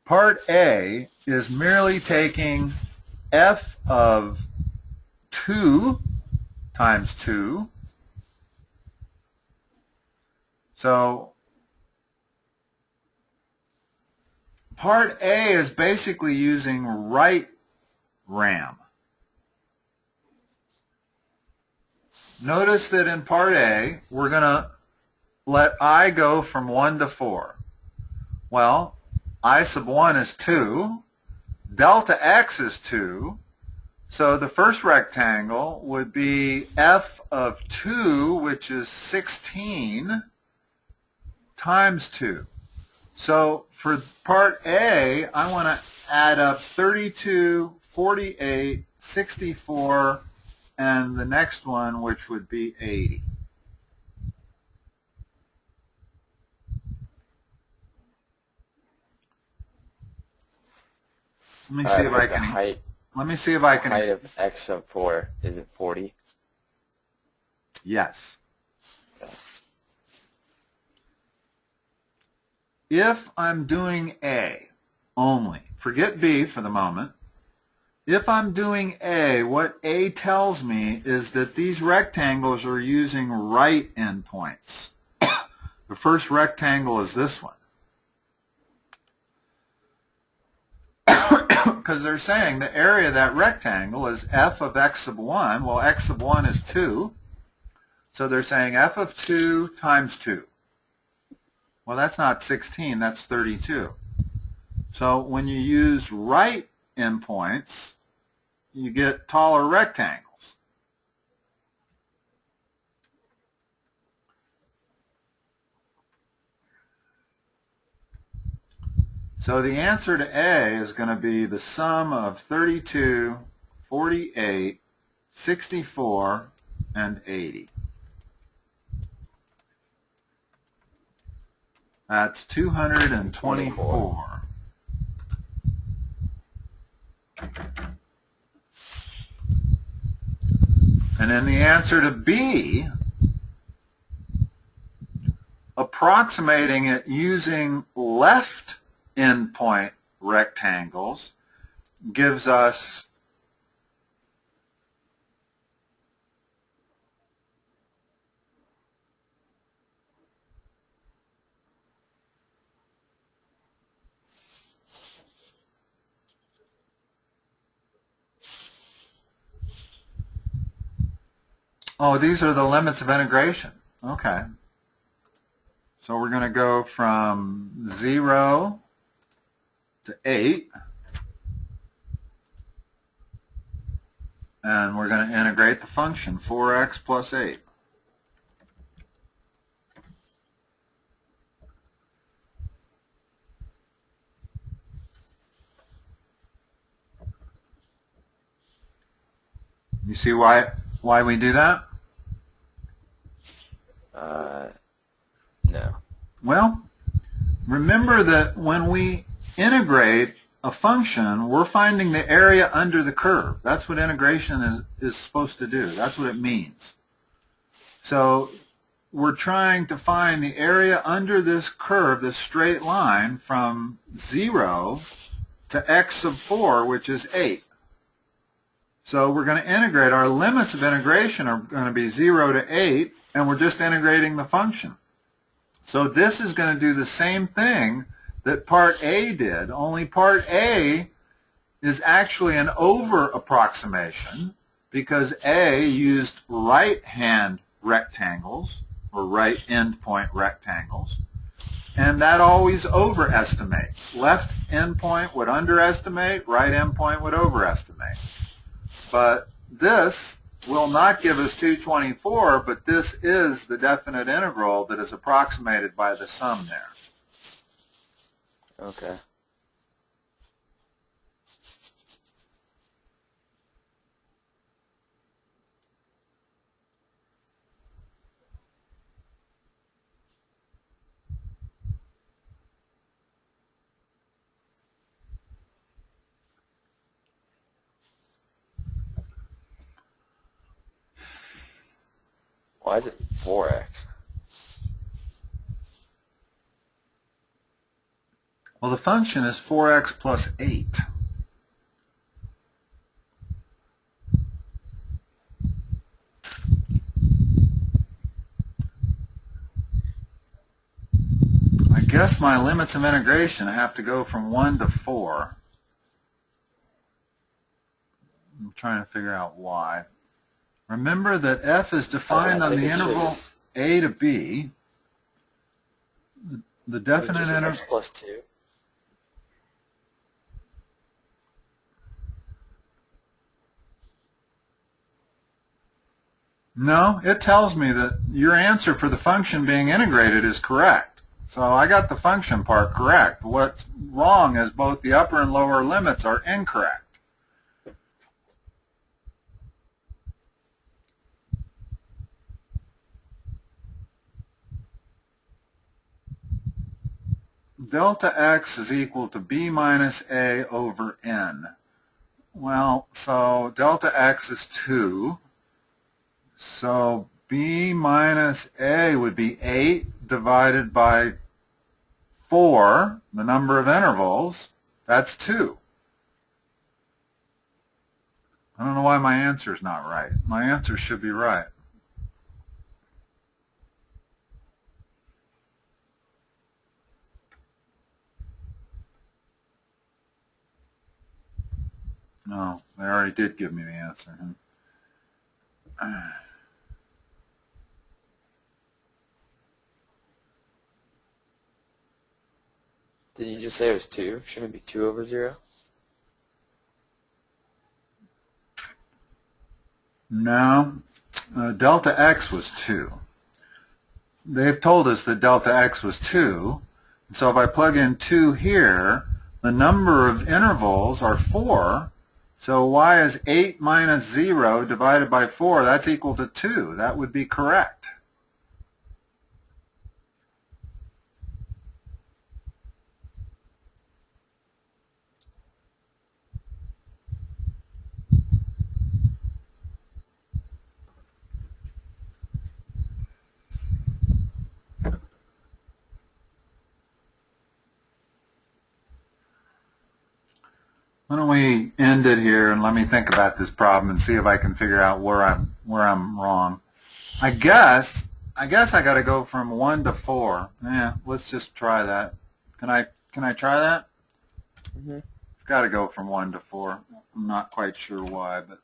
Part A is merely taking f of 2 times 2. So Part A is basically using right RAM. Notice that in Part A, we're going to let I go from 1 to 4. Well, I sub 1 is 2. Delta x is 2. So the first rectangle would be f of 2, which is 16, times 2. So for Part A, I want to add up 32, 48, 64, and the next one, which would be 80. Let me see if I can. Height, let me see if I can. Height of x sub 4 is it 40? Yes. Okay. If I'm doing A only, forget B for the moment. If I'm doing A, what A tells me is that these rectangles are using right endpoints. The first rectangle is this one. Because they're saying the area of that rectangle is f of x sub 1. Well, x sub 1 is 2. So they're saying f of 2 times 2. Well, that's not 16, that's 32. So when you use right endpoints, you get taller rectangles. So the answer to A is going to be the sum of 32, 48, 64, and 80. That's 224. And then the answer to B, approximating it using left endpoint rectangles, gives us oh, these are the limits of integration. Okay. So we're going to go from 0 to 8. And we're going to integrate the function 4x plus 8. You see why we do that? No. Well, remember that when we integrate a function, we're finding the area under the curve. That's what integration is supposed to do. That's what it means. So we're trying to find the area under this curve, this straight line, from 0 to x sub 4, which is 8. So we're going to integrate. Our limits of integration are going to be 0 to 8, and we're just integrating the function. So this is going to do the same thing that part A did, only part A is actually an over approximation because A used right-hand rectangles, or right endpoint rectangles, and that always overestimates. Left endpoint would underestimate, right endpoint would overestimate. But this will not give us 224, but this is the definite integral that is approximated by the sum there. Okay. Why is it 4x? Well, the function is 4x plus 8. I guess my limits of integration have to go from 1 to 4. I'm trying to figure out why. Remember that f is defined on the interval a to b. The definite interval x plus 2. No, it tells me that your answer for the function being integrated is correct. So I got the function part correct. What's wrong is both the upper and lower limits are incorrect. Delta x is equal to b minus a over n. Well, so delta x is 2. So b minus a would be 8 divided by 4, the number of intervals. That's 2. I don't know why my answer is not right. My answer should be right. No, they already did give me the answer. Did you just say it was 2? Shouldn't it be 2 over 0? No, delta x was 2. They've told us that delta x was 2. So if I plug in 2 here, the number of intervals are 4. So y is 8 minus 0 divided by 4. That's equal to 2. That would be correct. Why don't we end it here and let me think about this problem and see if I can figure out where I'm wrong. I guess I got to go from 1 to 4. Yeah, let's just try that. Can I try that? Mm-hmm. It's got to go from 1 to 4. I'm not quite sure why, but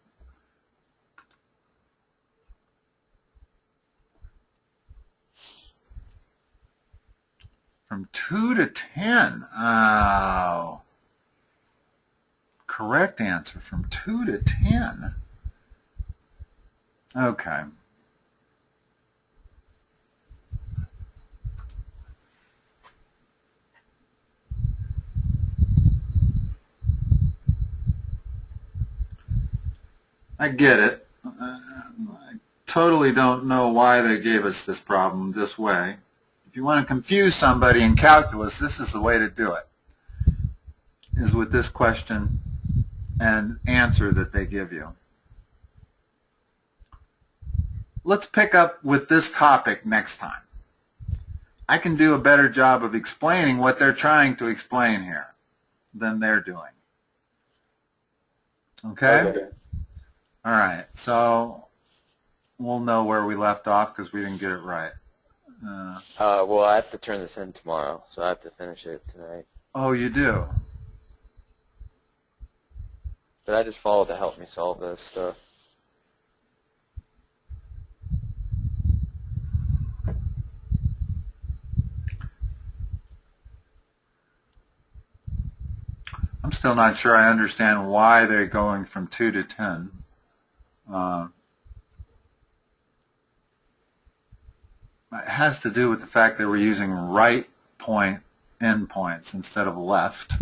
from 2 to 10. Oh. Correct answer from 2 to 10. Okay. I get it. I totally don't know why they gave us this problem this way. If you want to confuse somebody in calculus, this is the way to do it, is with this question and answer that they give you. Let's pick up with this topic next time. I can do a better job of explaining what they're trying to explain here than they're doing. Okay? Okay. All right. So we'll know where we left off because we didn't get it right. Well, I have to turn this in tomorrow, so I have to finish it tonight. Oh, you do? But I just followed to help me solve this stuff. I'm still not sure I understand why they're going from 2 to 10. It has to do with the fact that we're using right point endpoints instead of left.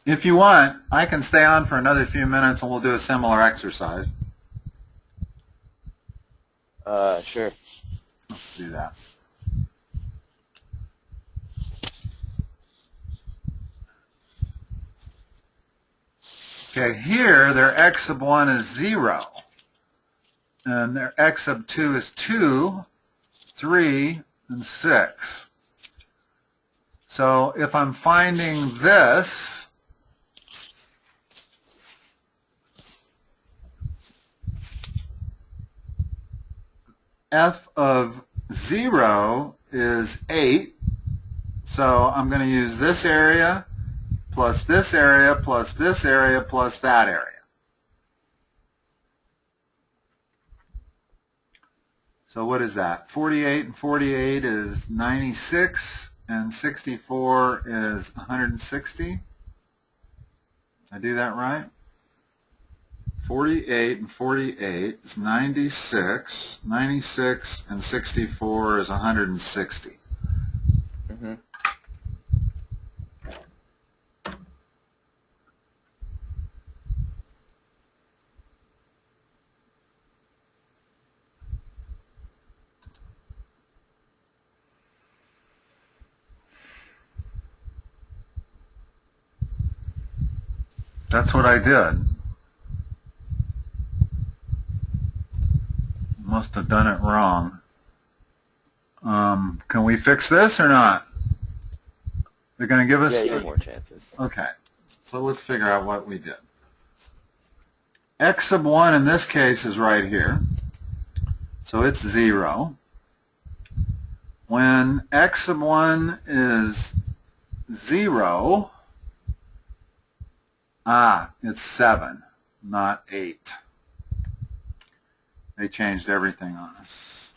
If you want, I can stay on for another few minutes and we'll do a similar exercise. Sure. Let's do that. Okay, here their x sub 1 is 0, and their x sub 2 is 2, 3, and 6. So if I'm finding this, f of 0 is 8, so I'm going to use this area plus this area plus this area plus that area. So what is that? 48 and 48 is 96, and 64 is 160. Did I do that right? 48 and 48 is 96. 96 and 64 is 160. Mm-hmm. That's what I did. Must have done it wrong. Can we fix this or not? They're going to give us... Yeah, you have more chances. Okay. So let's figure out what we did. X sub 1 in this case is right here. So it's 0. When x sub 1 is 0, it's 7, not 8. They changed everything on us.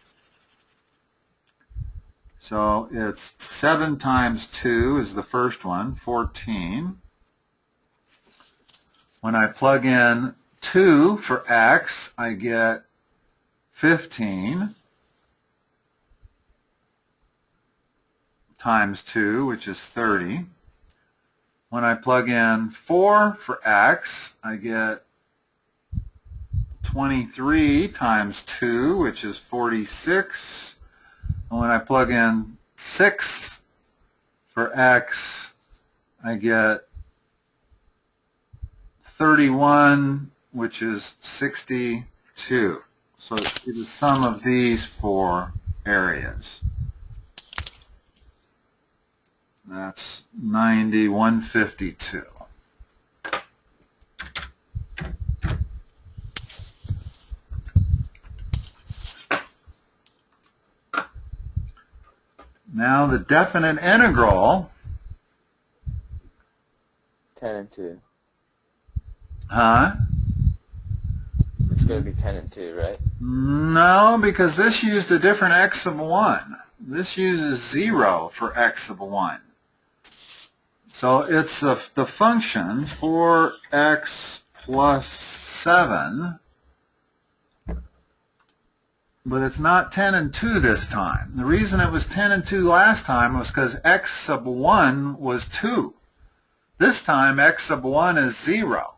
So it's 7 times 2 is the first one, 14. When I plug in 2 for x, I get 15 times 2, which is 30. When I plug in 4 for x, I get 23 times 2, which is 46. And when I plug in 6 for x, I get 31, which is 62. So it's the sum of these four areas. That's 90, 152. Now the definite integral. 10 and 2. Huh? It's going to be 10 and 2, right? No, because this used a different x sub 1. This uses 0 for x sub 1. So it's the function 4x plus 7, but it's not 10 and 2 this time. The reason it was 10 and 2 last time was because x sub 1 was 2. This time x sub 1 is 0.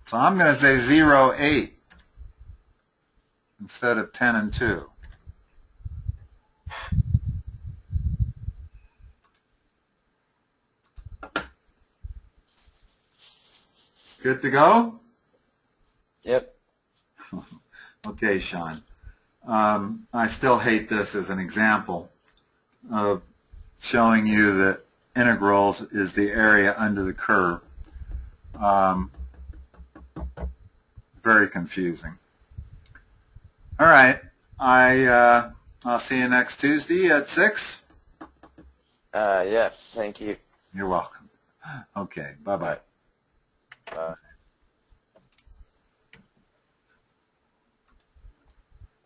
So I'm going to say 0, 8 instead of 10 and 2. Good to go? Yep. Okay, Sean. I still hate this as an example of showing you that integrals is the area under the curve. Very confusing. All right. I'll see you next Tuesday at 6. Yeah, thank you. You're welcome. Okay. Bye-bye. Bye.